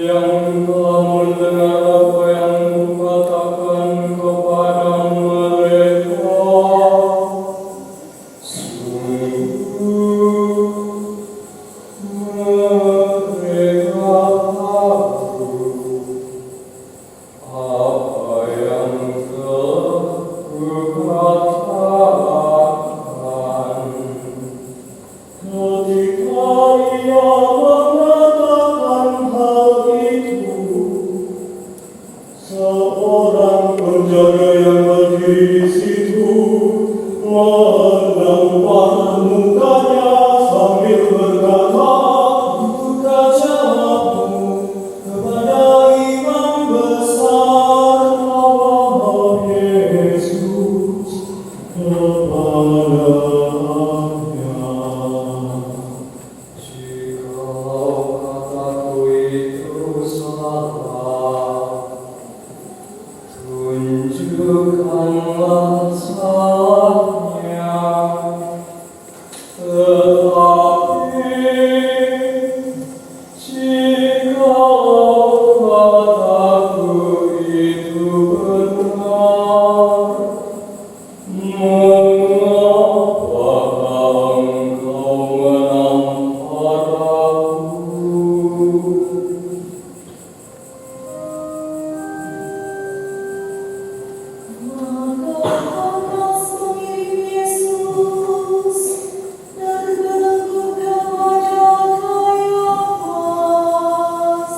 yang telah mendengar apa yang kukatakan kepada mereka. Sungguh mereka tahu apa yang telah kukatakan. Ketika ia mengatakan hal itu, seorang penjaga yang berdiri di situ menampar mukanya sambil berkata, "Buka jawabmu kepada imam besar Allah Yesus kepadanya. Jikalau kataku itu salah, tunjukkanlah salahnya. Tetapi jikalau kataku itu benar, mengapa engkau menampar aku?" Maka Hanas mengirim Yesus dan menegur kepada Kayafas,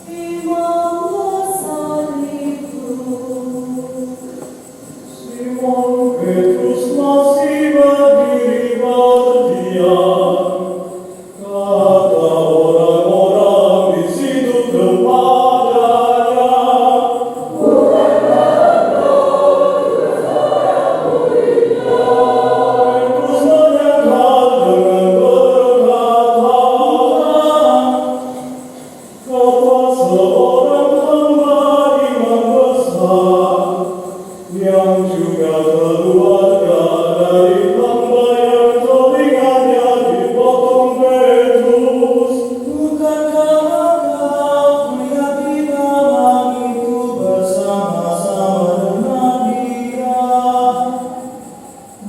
imam besar itu. Simon Petrus masih berdiri berdiam. Kata orang-orang di situ kepadanya, Petrus menyangkal dengan berkata, "Kata seorang hamba imam besar yang juga keluarga dari hamba yang telinganya dipotong Petrus. Bukankah engkau melihat imam itu bersama-sama dengan dia?"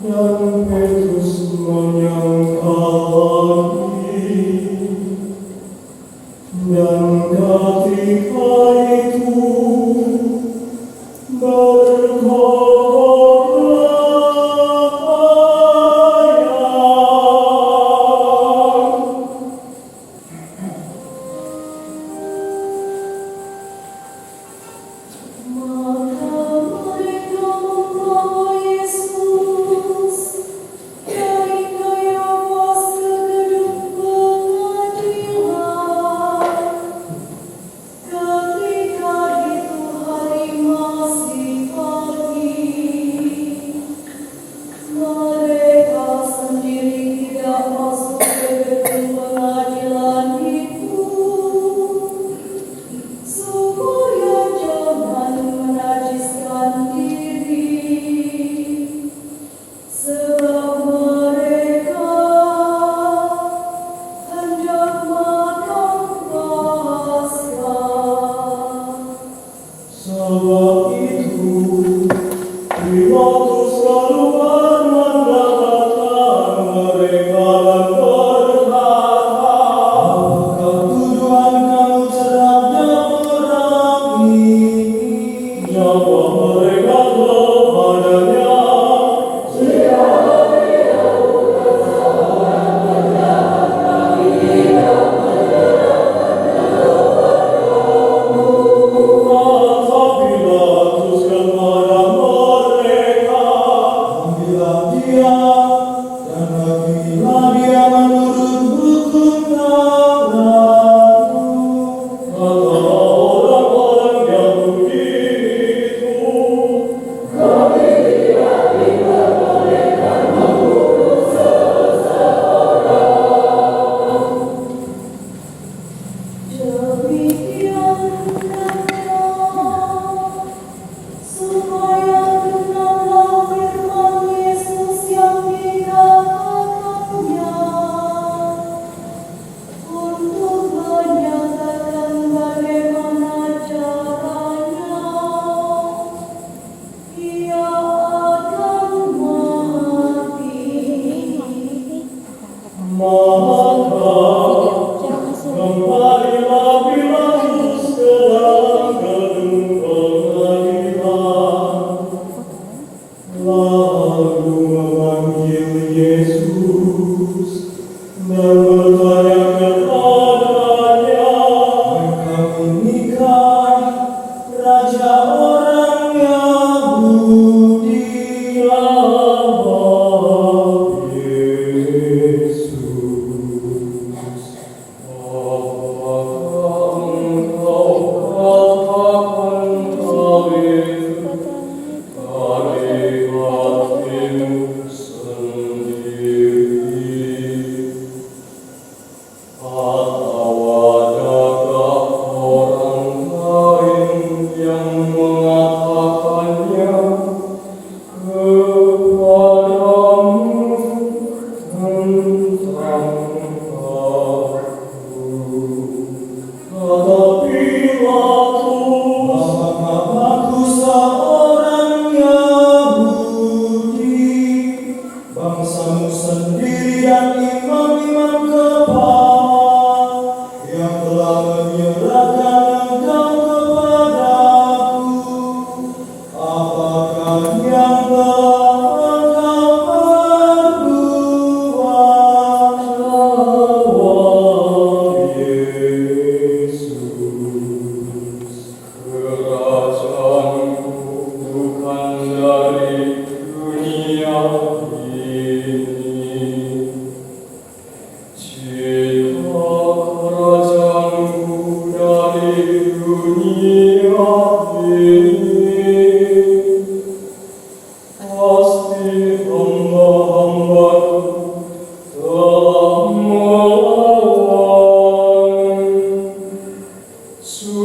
Dan Petrus menyangkal lagi. Dan ketika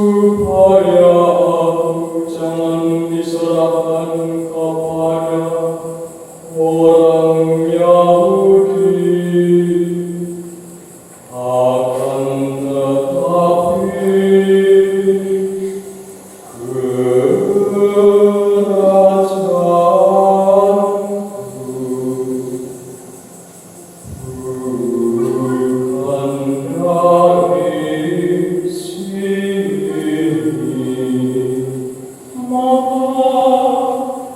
supaya aku jangan diserahkan kepada orang Yahudi, akan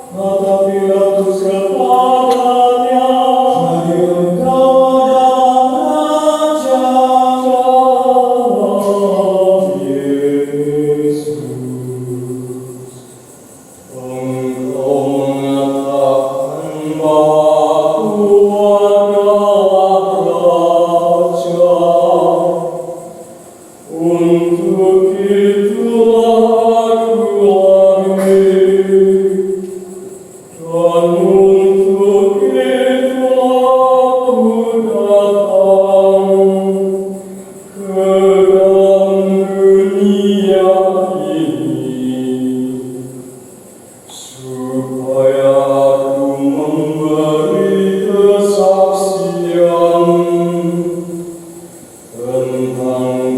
tetapi untuk itulah aku lahir, dan untuk itulah aku datang ke dalam dunia ini, supaya aku memberi kesaksian tentang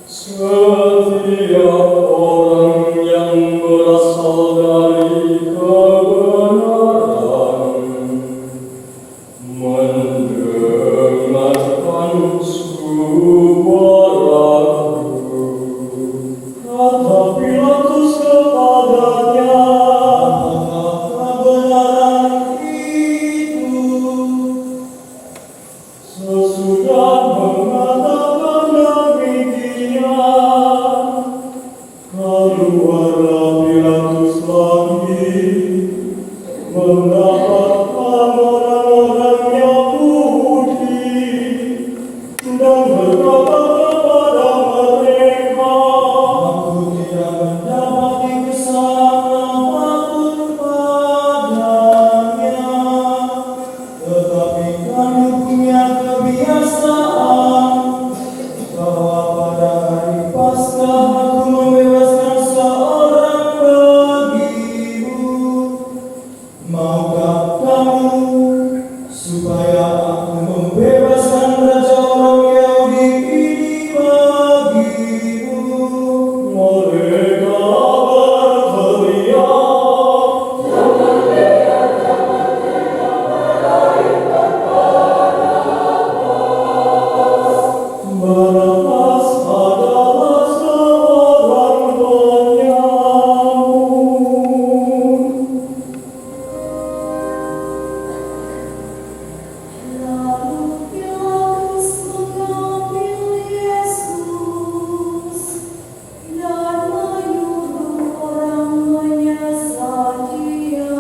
setiap orang yang berasal dari kebenaran mendengarkan suaraku. Kata Pilatus kepadanya, kebenaran itu. Sesudah mengatakan demikian, keluarlah Pilatus lagi, mendapatkan orang-orang Yahudi, dan berkata kepada mereka, aku tidak mendapati kesalahan apapun padanya, tetapi kami punya kebiasaan bahwa pada hari Paskah aku membebaskan seorang bagimu. Maukah kamu supaya aku membebaskan raja orang Yahudi ini bagimu? Mereka berteriak, Barabas adalah seorang penyamun. Lalu Pilatus mengambil Yesus dan menyuruh orang menyesal Dia.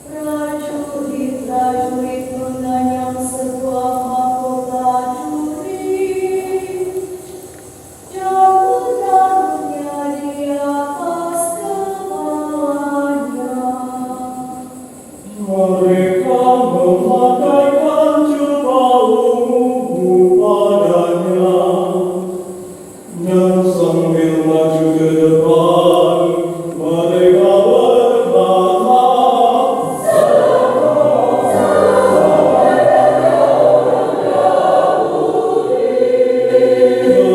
Prajurit-prajurit mengenyam sebuah mahkota juri dan menaruhnya di atas kepalanya. Mereka memakaikan jubah ungu padanya, dan sambil maju ke depan, mereka berkata,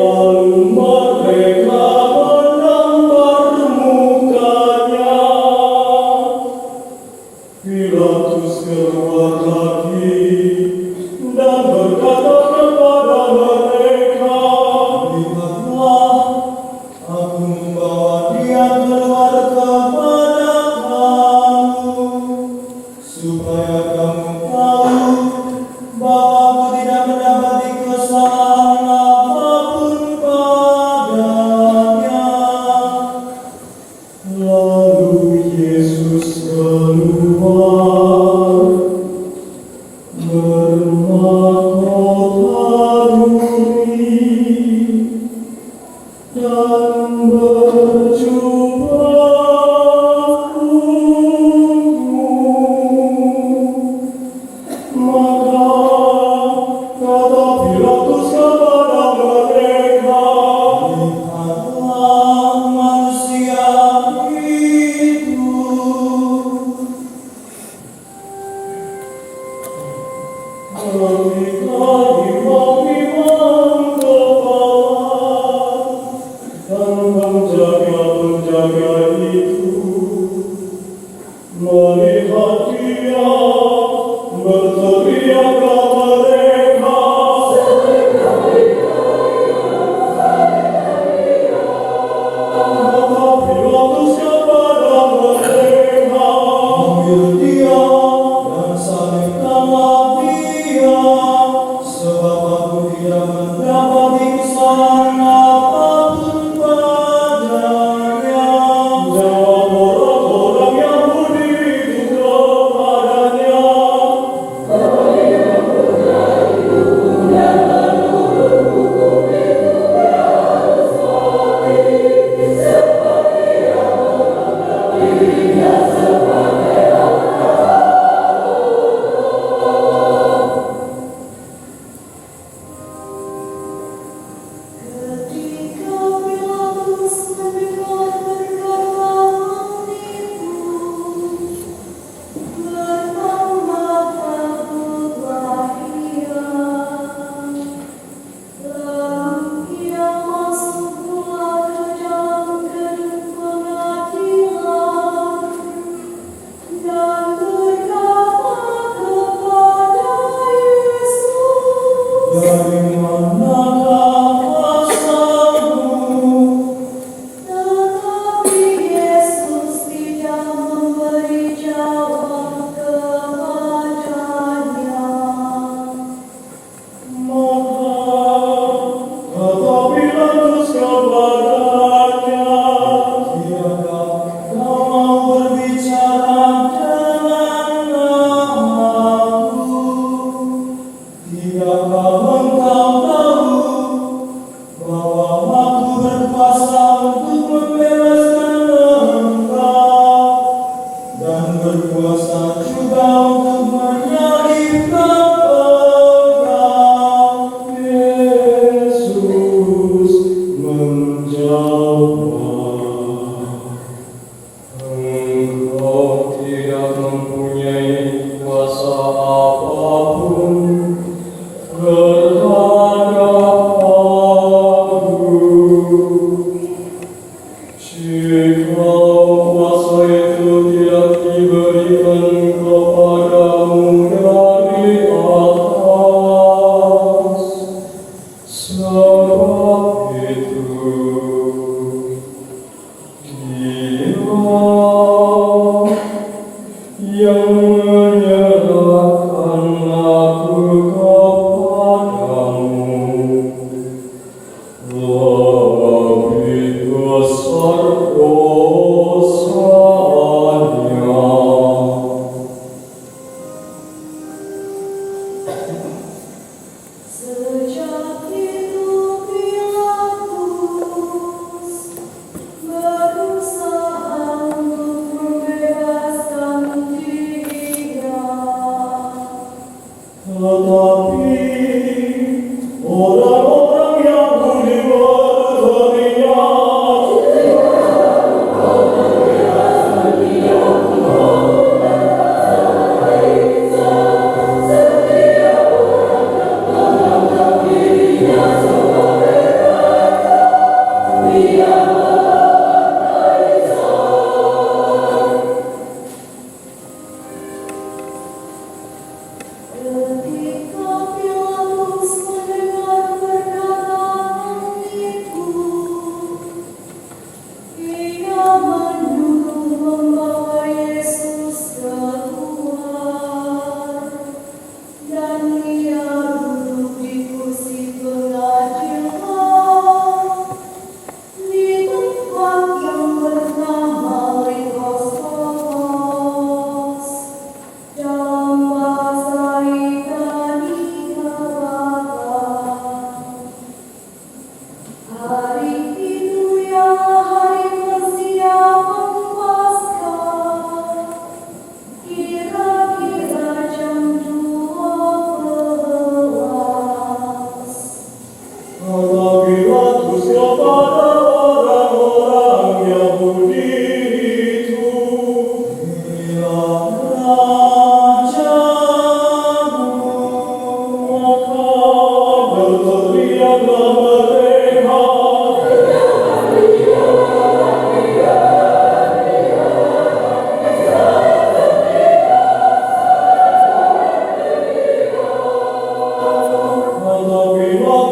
lalu mereka menampar mukanya. Pilatus keluar lagi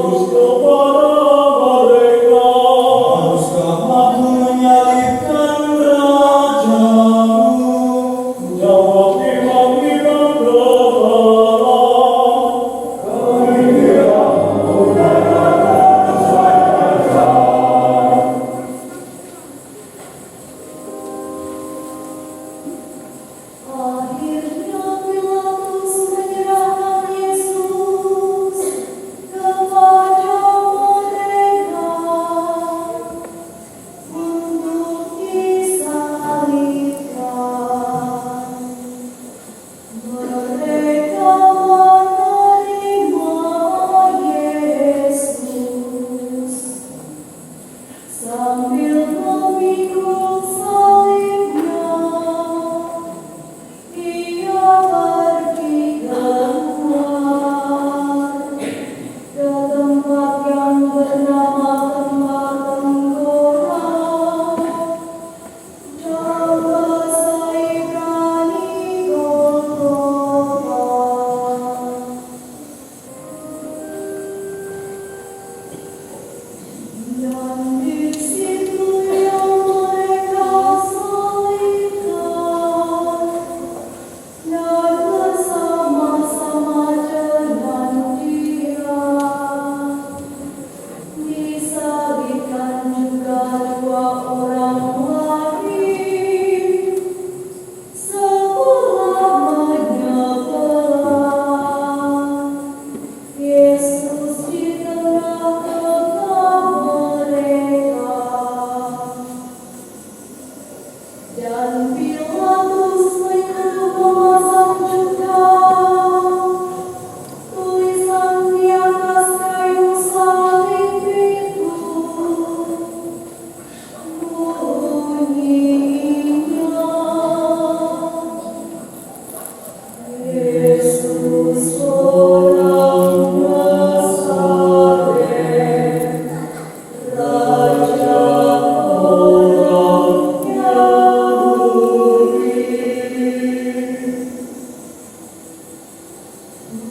Yesus kepada mereka. Haruskah aku menyalibkan rajamu? Jawab imam-imam kepala. Akhirnya Pilatus menyerahkan Yesus kepada mereka untuk disalibkan. Mereka menerima Yesus sambil memikul salibnya. Ia pergi keluar ke tempat yang bernama tempat tengkorak, dalam bahasa Ibrani Golgota. Dan di situ yang mereka salibkan, dan bersama-sama dengan Dia disalibkan juga dua orang lain sebelah menyebelah. Yesus di tengah-tengah mereka. Dan Pilatus menyuruh memasang juga tulisan di atas kayu salib itu. Bunyinya, Yesus orang Nazaret, Raja orang Yahudi.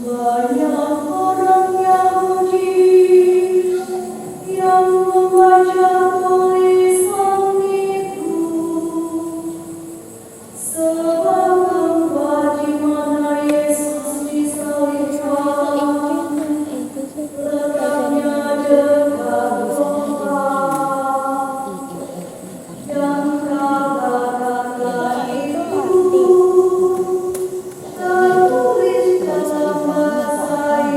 Banyak orang Yahudi yang membaca tulisan itu, sebab tempat di mana Yesus disalibkan letaknya dekat kota. Dan kata-kata itu tertulis dalam bahasa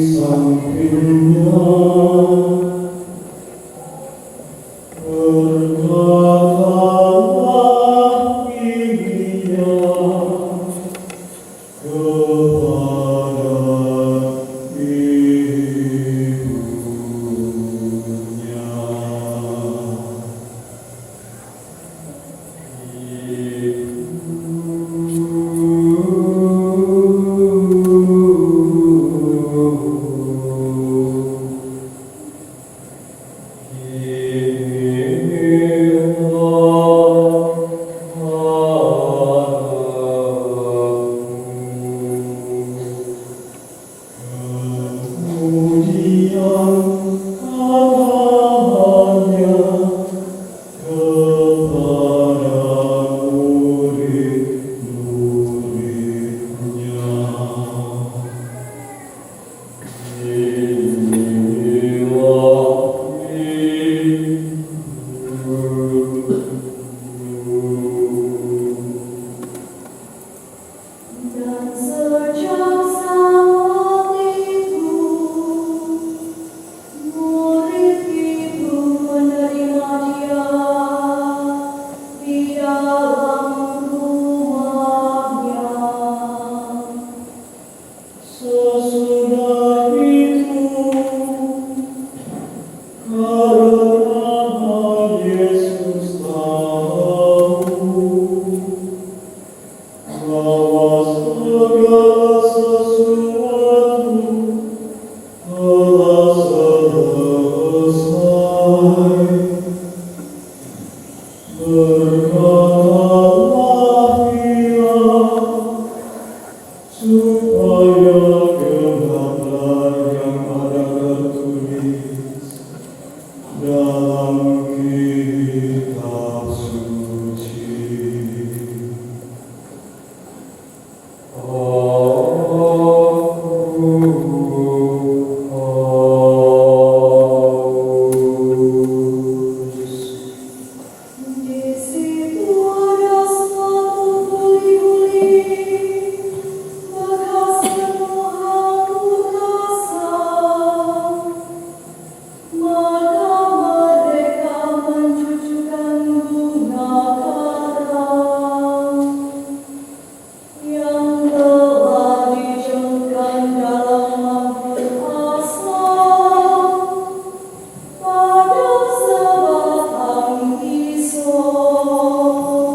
sampingnya berkatalah Elia kepada ibunya. Kemudian katanya kepada murid-muridnya, Dan sejak saat itu, murid itu menerima Dia di dalam rumahnya. sesudah itu karena Yesus tahu bahwa segala sesuatu telah selesai, berkatalah Dia supaya genaplah yang ada tertulis dalam kitab suci. Di situ ada suatu buli-buli bekas penuhan rasa. Maka mereka mencucukkan bunga karang yang telah dijemurkan dalam ampun asam pada sebatang hisop,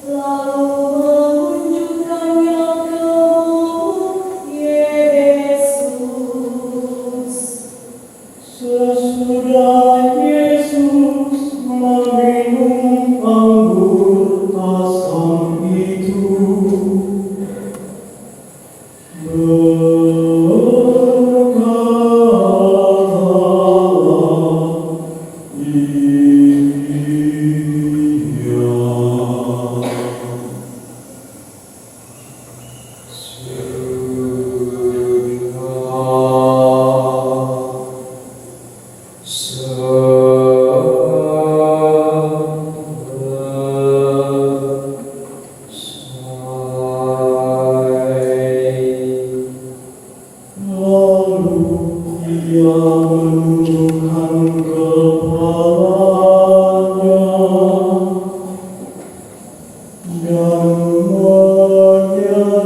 lalu menunjukkannya ke mulut Yesus. Sesudah Yesus meminum anggur asam itu, berkatalah lalu Ia menundukkan kepalanya dan menyerahkan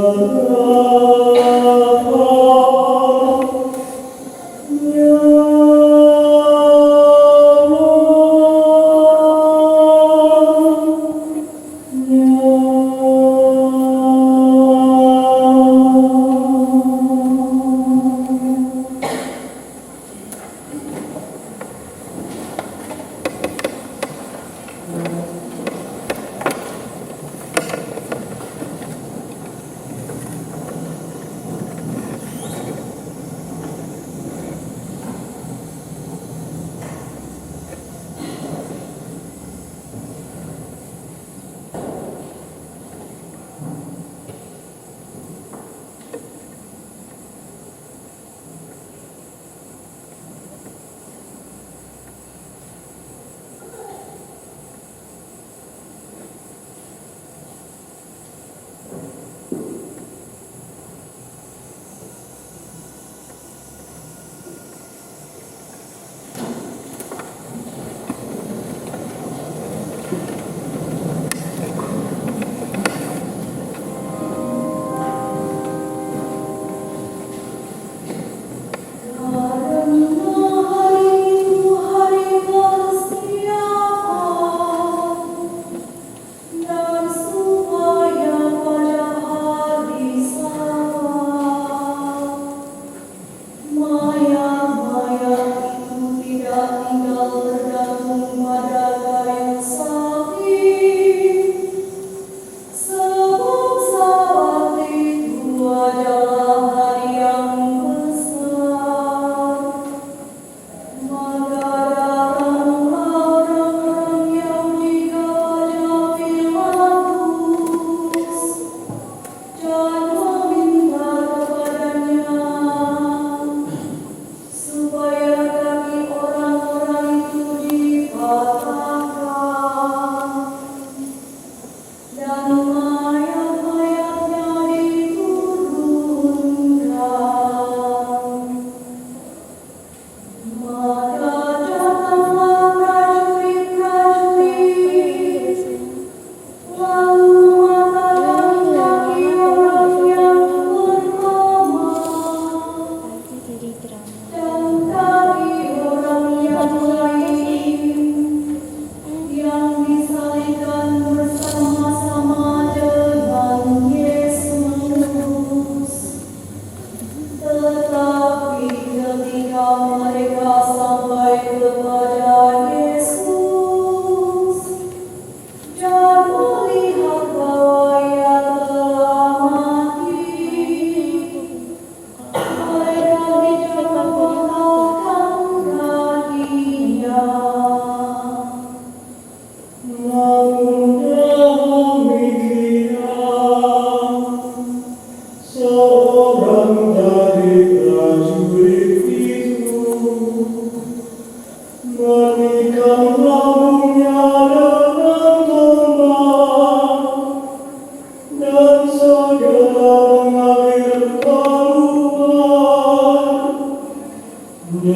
Dan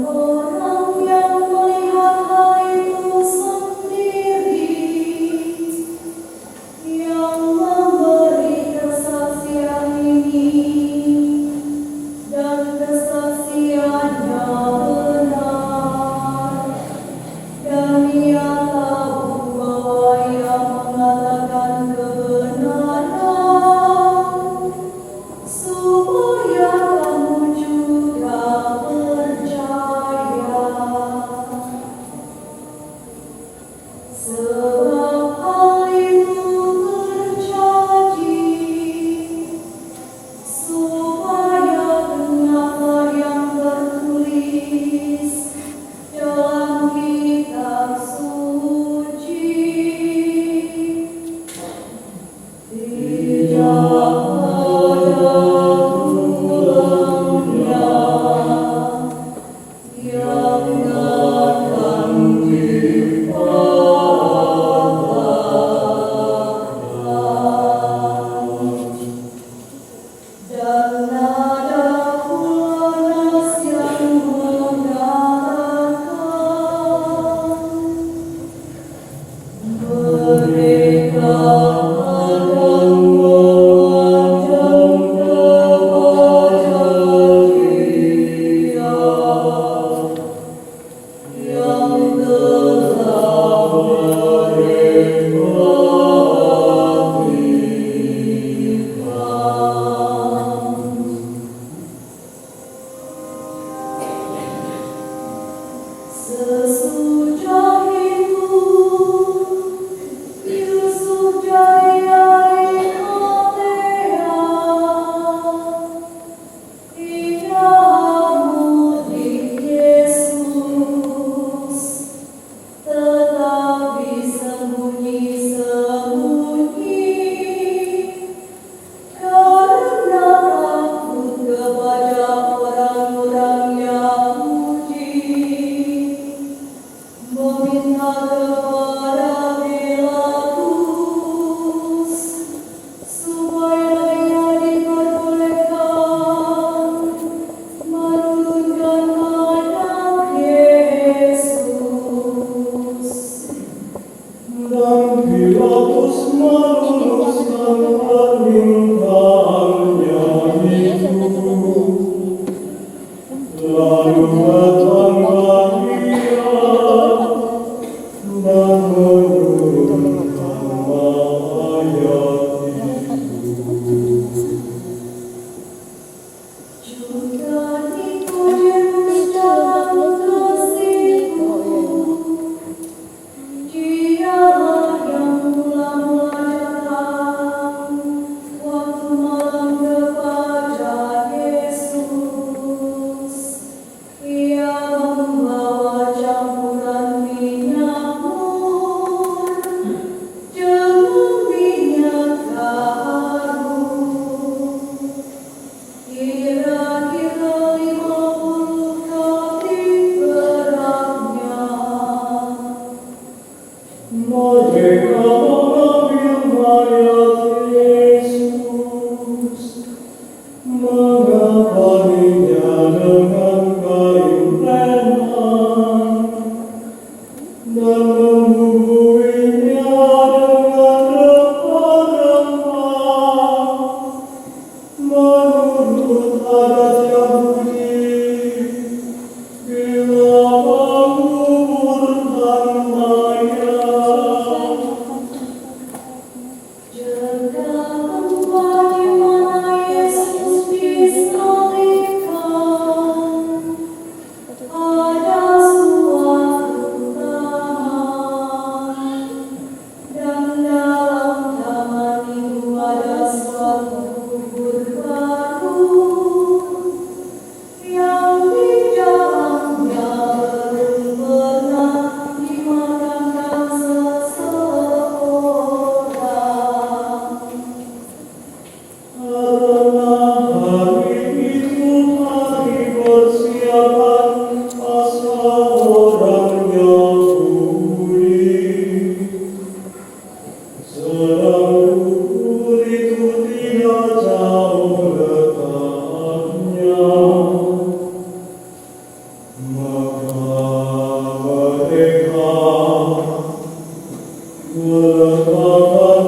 orang yang melihat hal itu sendiri, yang memberi kesaksian ini, dan kesaksiannya benar, dan ia tahu bahwa ia mengatakan kebenaran, supaya kamu juga percaya. Sebab hal itu terjadi, supaya genaplah yang tertulis dalam kitab suci. Tidak ada tulangnya yang akan dipatahkan, dan ada pula nas yang mengatakan mereka akan memandang kepada Dia yang telah Sesudah itu, Yusuf dari Arimatea, ia murid Yesus, tetapi sembunyi-sembunyi, karena takut kepada orang-orang Yahudi, meminta kepada Pilatus supaya dia diperbolehkan menurunkan anak Yesus. Dan Pilatus meneruskan permintaannya itu. Lalu datanglah Dia dan menurunkan ayat itu. Juga Nikodemus datang ke situ. Dialah yang mula-mula datang waktu malam kepada Yesus. Ia membawa campuran minyak mur dengan minyak harum, kira-kira 50 kali beratnya. Mereka mengambil mayat Yesus, mengapaninya dengan kain lenan, dan membubuhinya dengan rempah-rempah, menurut adat Yahudi, bila menguburkan mayat. Amen.